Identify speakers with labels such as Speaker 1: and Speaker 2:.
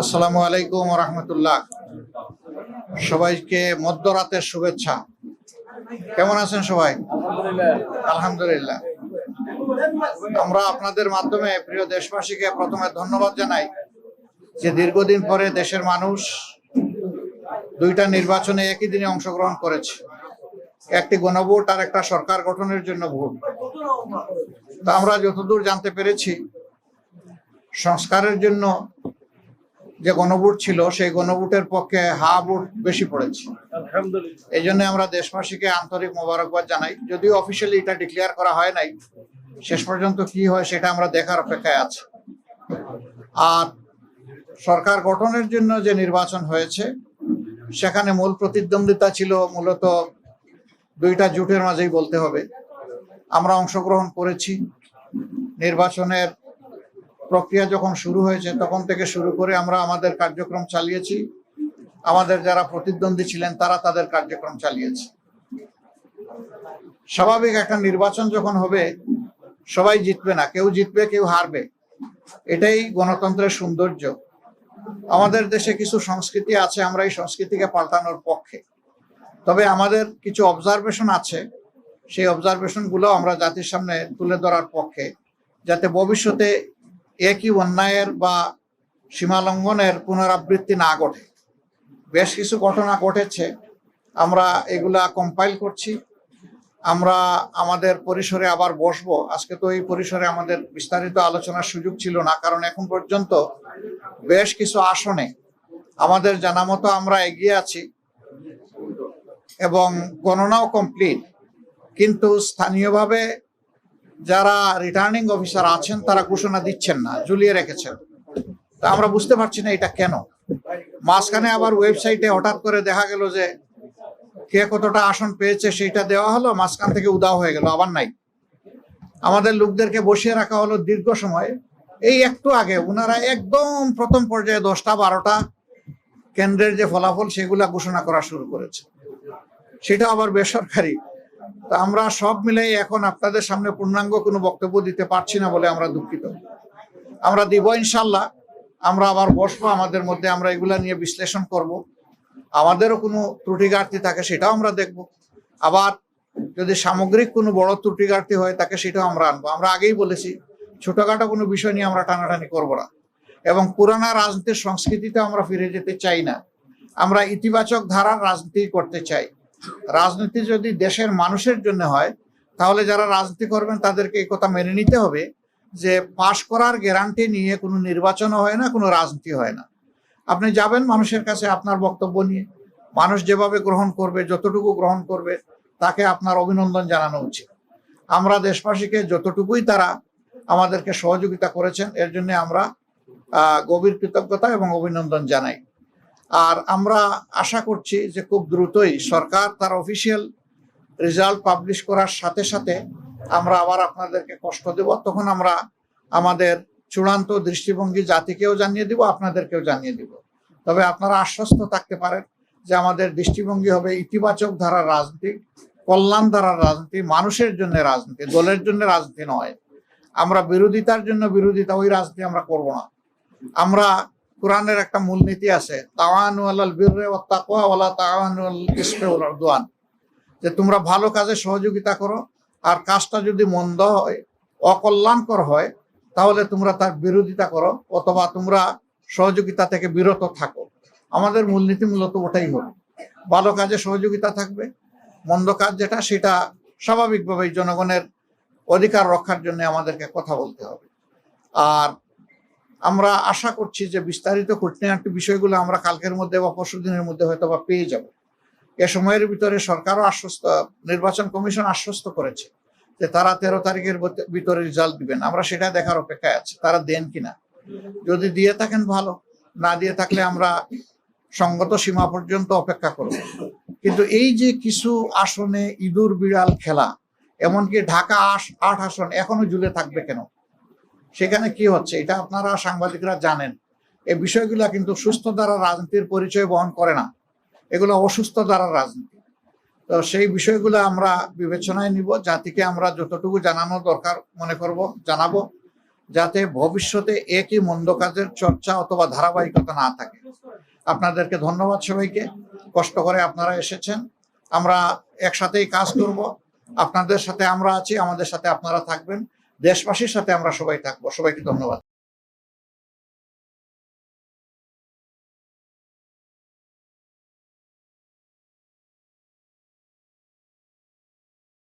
Speaker 1: আসসালামু আলাইকুম ওয়া রাহমাতুল্লাহ। সবাইকে মধ্যরাতের শুভেচ্ছা। কেমন আছেন সবাই? আলহামদুলিল্লাহ। আমরা আপনাদের মাধ্যমে প্রিয় দেশবাসীকে প্রথমে ধন্যবাদ জানাই যে দীর্ঘদিন পরে দেশের মানুষ দুইটা নির্বাচনে একই দিনে অংশগ্রহণ করেছে, একটি গণভোট আর একটা সরকার গঠনের জন্য ভোট। তা আমরা যতদূর জানতে পেরেছি, সংস্কারের জন্য যে গণভোট ছিল সেই গণভোটের পক্ষে হা ভোট বেশি পড়েছে। এই জন্য আমরা দেশবাসীকে আন্তরিক মোবারকবাদ জানাই। যদিও অফিসিয়ালি এটা ডিক্লেয়ার করা হয় নাই, শেষ পর্যন্ত কি হয় সেটা আমরা দেখার অপেক্ষায় আছি। আর সরকার গঠনের জন্য যে নির্বাচন হয়েছে সেখানে মূল প্রতিদ্বন্দ্বিতা ছিল মূলত দুইটা জোটের মাঝেই বলতে হবে। আমরা অংশগ্রহণ করেছি। নির্বাচনের প্রক্রিয়া যখন শুরু হয়েছে তখন থেকে শুরু করে আমরা আমাদের কার্যক্রম চালিয়েছি। আমাদের যারা প্রতিদ্বন্দ্বী ছিলেন তারা তাদের কার্যক্রম চালিয়েছে। স্বাভাবিক একটা নির্বাচন যখন হবে সবাই জিতবে না, কেউ জিতবে কেউ হারবে, এটাই গণতন্ত্রের সৌন্দর্য। আমাদের দেশে কিছু সংস্কৃতি আছে, আমরা এই সংস্কৃতিকে পাল্টানোর পক্ষে। তবে আমাদের কিছু অবজারভেশন আছে, সেই অবজারভেশনগুলো আমরা জাতির সামনে তুলে ধরার পক্ষে, যাতে ভবিষ্যতে একই অন্যায়ের বা সীমালঙ্ঘনের পুনরাবৃত্তি না ঘটে। বেশ কিছু ঘটনা ঘটেছে, আমরা এগুলা কম্পাইল করছি। আমরা আমাদের পরিসরে আবার বসবো। আজকে তো এই পরিসরে আমাদের বিস্তারিত আলোচনার সুযোগ ছিল না, কারণ এখন পর্যন্ত বেশ কিছু আসনে আমাদের জানা মতো আমরা এগিয়ে আছি এবং গণনাও কমপ্লিট। কিন্তু স্থানীয়ভাবে যারা রিটার্নিং অফিসার আছেন তারা ঘোষণা দিচ্ছেন না, ঝুলিয়ে রেখেছেন। তা আমরা বুঝতে পারছি না এটা কেন। মাঝখানে আবার ওয়েবসাইটে হঠাৎ করে দেখা গেল যে কে কতটা আসন পেয়েছে সেইটা দেওয়া হলো, মাঝখান থেকে উদাও হয়ে গেল, আবার নাই। আমাদের লোকদেরকে বসিয়ে রাখা হলো দীর্ঘ সময়। এই একটু আগে ওনারা একদম প্রথম পর্যায়ে 10টা 12টা কেন্দ্রের যে ফলাফল সেগুলা ঘোষণা করা শুরু করেছে, সেটা আবার বেসরকারি। তা আমরা সব মিলে এখন আপনাদের সামনে পূর্ণাঙ্গ কোনো বক্তব্য দিতে পারছি না বলে আমরা দুঃখিত। আমরা দিব ইনশাল্লাহ। আমরা আবার বসবো, আমাদের মধ্যে আমরা এগুলা নিয়ে বিশ্লেষণ করব। আমাদেরও কোনো ত্রুটি ঘাটতি থাকে সেটাও আমরা দেখব। আবার যদি সামগ্রিক কোনো বড় ত্রুটি ঘাটতি হয় তাকে সেটাও আমরা আনবো। আমরা আগেই বলেছি ছোটখাটো কোনো বিষয় নিয়ে আমরা টানাটানি করবো না, এবং পুরানা রাজনীতির সংস্কৃতিতে আমরা ফিরে যেতে চাই না। আমরা ইতিবাচক ধারার রাজনীতি করতে চাই। রাজনীতি যদি দেশের মানুষের জন্য হয় তাহলে যারা রাজনীতি করবেন তাদেরকে এই কথা মেনে নিতে হবে যে পাশ করার গ্যারান্টি নিয়ে কোনো নির্বাচনও হয় না, কোনো রাজনীতি হয় না। আপনি যাবেন মানুষের কাছে আপনার বক্তব্য নিয়ে, মানুষ যেভাবে গ্রহণ করবে, যতটুকু গ্রহণ করবে তাকে আপনার অভিনন্দন জানানো উচিত। আমরা দেশবাসীকে যতটুকুই তারা আমাদেরকে সহযোগিতা করেছেন এর জন্য আমরা গভীর কৃতজ্ঞতা এবং অভিনন্দন জানাই। আর আমরা আশা করছি যে খুব দ্রুতই সরকার তার অফিসিয়াল রেজাল্ট পাবলিশ করার সাথে সাথে আমরা আবার আপনাদেরকে কষ্ট দেব। তখন আমরা আমাদের চূড়ান্ত দৃষ্টিভঙ্গি জাতিকেও জানিয়ে দিব, আপনাদেরকেও জানিয়ে দিব। তবে আপনারা আশ্বস্ত থাকতে পারেন যে আমাদের দৃষ্টিভঙ্গি হবে ইতিবাচক ধারার রাজনীতি, কল্যাণ ধারার রাজনীতি, মানুষের জন্য রাজনীতি, দলের জন্য রাজনীতি নয়। আমরা বিরোধিতার জন্য বিরোধিতা, ওই রাজনীতি আমরা করব না। আমরা কোরআনের একটা মূলনীতি আছে, তাওয়ানু আলাল বিররি ওয়াত তাকওয়া ওয়ালা তাওয়ানু আলাল ইসমি ওয়াল উদওয়ান, যে তোমরা ভালো কাজে সহযোগিতা করো, আর কাজটা যদি মন্দ হয়, অকল্যাণকর হয়, তাহলে তোমরা তার বিরোধিতা করো অথবা তোমরা সহযোগিতা থেকে বিরত থাকো। আমাদের মূলনীতি মূলত ওটাই হবে, ভালো কাজে সহযোগিতা থাকবে, মন্দ কাজ যেটা সেটা স্বাভাবিকভাবেই জনগণের অধিকার রক্ষার জন্য আমাদেরকে কথা বলতে হবে। আর আমরা আশা করছি যে বিস্তারিত খুঁটিনাটি বিষয়গুলো আমরা কালকের মধ্যে বা পরশু দিনের মধ্যে হয়তো বা পেয়ে যাব। এ সময়ের ভিতরে সরকারও আশ্বস্ত, নির্বাচন কমিশন আশ্বস্ত করেছে যে তারা 13 তারিখের ভিতরে রেজাল্ট দিবেন। আমরা সেটা দেখার অপেক্ষায় আছি, তারা দেন কিনা। যদি দিয়ে থাকেন ভালো, না দিয়ে থাকলে আমরা সঙ্গত সীমা পর্যন্ত অপেক্ষা করব। কিন্তু এই যে কিছু আসনে ইঁদুর বিড়াল খেলা, এমনকি ঢাকা 8 আসন এখনো ঝুলে থাকবে কেন, সেখানে কি হচ্ছে এটা আপনারা সাংবাদিকরা জানেন। এই বিষয়গুলো কিন্তু সুস্থ ধারার রাজনীতির পরিচয় বহন করে না, এগুলো অসুস্থ ধারার রাজনীতি। তো সেই বিষয়গুলো আমরা বিবেচনায় নিব, জাতিকে আমরা যতটুকু জানানো দরকার মনে করব জানাবো। যাতে ভবিষ্যতে একই মন্দ কাজের চর্চা অথবা ধারাবাহিকতা না থাকে। আপনাদেরকে ধন্যবাদ সবাইকে, কষ্ট করে আপনারা এসেছেন। আমরা একসাথেই কাজ করব, আপনাদের সাথে আমরা আছি, আমাদের সাথে আপনারা থাকবেন, দেশবাসীর সাথে আমরা সবাই থাকবো। সবাইকে ধন্যবাদ।